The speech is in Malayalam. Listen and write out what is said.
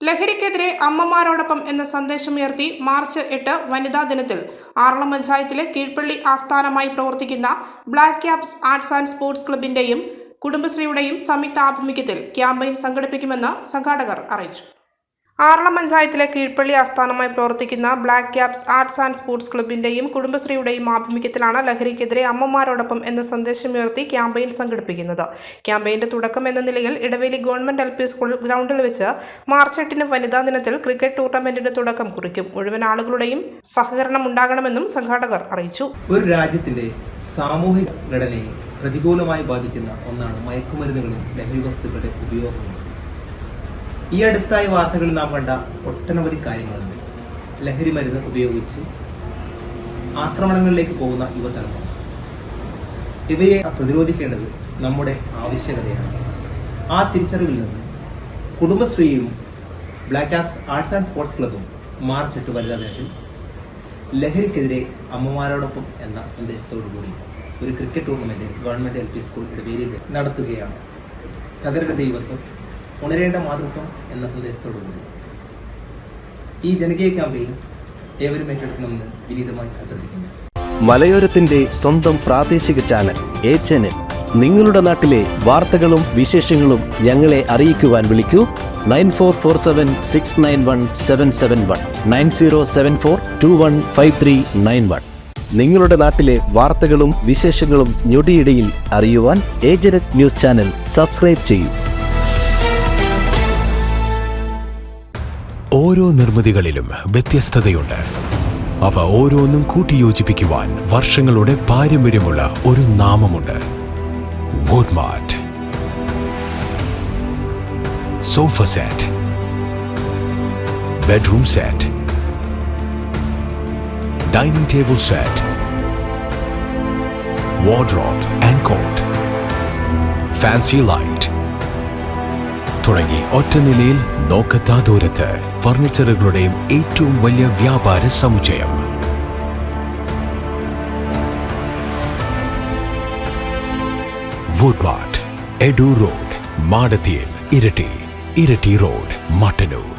ലഹരിക്കെതിരെ അമ്മമാരോടൊപ്പം എന്ന സന്ദേശമുയർത്തി മാർച്ച് 8 വനിതാ ദിനത്തിൽ ആറളം പഞ്ചായത്തിലെ കീഴ്പള്ളി ആസ്ഥാനമായി പ്രവർത്തിക്കുന്ന black caps arts and sports ക്ലബിന്റെയും കുടുംബശ്രീയുടെയും സംയുക്ത ആഭിമുഖ്യത്തിൽ ക്യാമ്പയിൻ സംഘടിപ്പിക്കുമെന്ന് സംഘാടകർ അറിയിച്ചു. ആറളം പഞ്ചായത്തിലെ കീഴ്പള്ളി ആസ്ഥാനമായി പ്രവർത്തിക്കുന്ന black caps arts and sports ക്ലബിന്റെയും കുടുംബശ്രീയുടെയും ആഭിമുഖ്യത്തിലാണ് ലഹരിക്കെതിരെ അമ്മമാരോടൊപ്പം എന്ന സന്ദേശമുയർത്തി ക്യാമ്പയിൻ സംഘടിപ്പിക്കുന്നത്. ക്യാമ്പയിന്റെ തുടക്കം എന്ന നിലയിൽ ഇടവേലി ഗവൺമെന്റ് LP സ്കൂൾ ഗ്രൗണ്ടിൽ വെച്ച് മാർച്ച് 8 വനിതാ ദിനത്തിൽ ക്രിക്കറ്റ് ടൂർണമെന്റിന് തുടക്കം കുറിക്കും. മുഴുവൻ ആളുകളുടെയും സഹകരണം ഉണ്ടാകണമെന്നും സംഘാടകർ അറിയിച്ചു. ഒരു രാജ്യത്തിന്റെ സാമൂഹിക ഘടനയെ പ്രതികൂലമായി ബാധിക്കുന്ന ഒന്നാണ് മയക്കുമരുന്നുകളും ലഹരി വസ്തുക്കളുടെ ഉപയോഗവും. ഈ അടുത്തായ വാർത്തകളിൽ നാം കണ്ട ഒട്ടനവധി കാര്യങ്ങളുണ്ട്. ലഹരി മരുന്ന് ഉപയോഗിച്ച് ആക്രമണങ്ങളിലേക്ക് പോകുന്ന യുവതലമുറ. ഇവയെ പ്രതിരോധിക്കേണ്ടത് നമ്മുടെ ആവശ്യകതയാണ്. ആ തിരിച്ചറിവിൽ നിന്ന് കുടുംബശ്രീയും black caps arts and sports ക്ലബും മാർച്ച് 8 വനിതാ ദിനത്തിൽ ലഹരിക്കെതിരെ അമ്മമാരോടൊപ്പം എന്ന സന്ദേശത്തോടുകൂടി ഒരു cricket tournament government LP school ഇടവേലിയിൽ നടത്തുകയാണ്. തകരേണ്ട ദൈവത്വം, ഉണരേണ്ട മാതൃത്വം എന്ന സന്ദേശത്തോടുകൂടി ഈ ജനകീയ ക്യാമ്പയിൻ ഏവരും ഏറ്റെടുക്കണമെന്ന് വിനീതമായി അഭ്യർത്ഥിക്കുന്നു. മലയോരത്തിന്റെ സ്വന്തം പ്രാദേശിക ചാനൽ HNN. നിങ്ങളുടെ നാട്ടിലെ വാർത്തകളും വിശേഷങ്ങളും ഞങ്ങളെ അറിയിക്കുവാൻ വിളിക്കൂ 9447691771 9074215391. നിങ്ങളുടെ നാട്ടിലെ വാർത്തകളും വിശേഷങ്ങളും ഞൊടിയിടയിൽ അറിയുവാൻ HNN ന്യൂസ് ചാനൽ സബ്സ്ക്രൈബ് ചെയ്യൂ. ഓരോ നിർമ്മിതികളിലും വ്യത്യസ്തതയുണ്ട്. അവ ഓരോന്നും കൂട്ടിയോജിപ്പിക്കുവാൻ വർഷങ്ങളുടെ പാരമ്പര്യമുള്ള ഒരു നാമമുണ്ട്. Woodmart. Sofa set, bedroom set, dining table set, wardrobe and cot, fancy light തുടങ്ങി ഒറ്റനിലയിൽ നോക്കത്താ ദൂരത്ത് ഫർണിച്ചറുകളുടെയും ഏറ്റവും വലിയ വ്യാപാര സമുച്ചയം. വുഡ്മാർട്ട്, എഡു റോഡ്, മാടത്തിയിൽ, ഇരട്ടി റോഡ്, മട്ടന്നൂർ.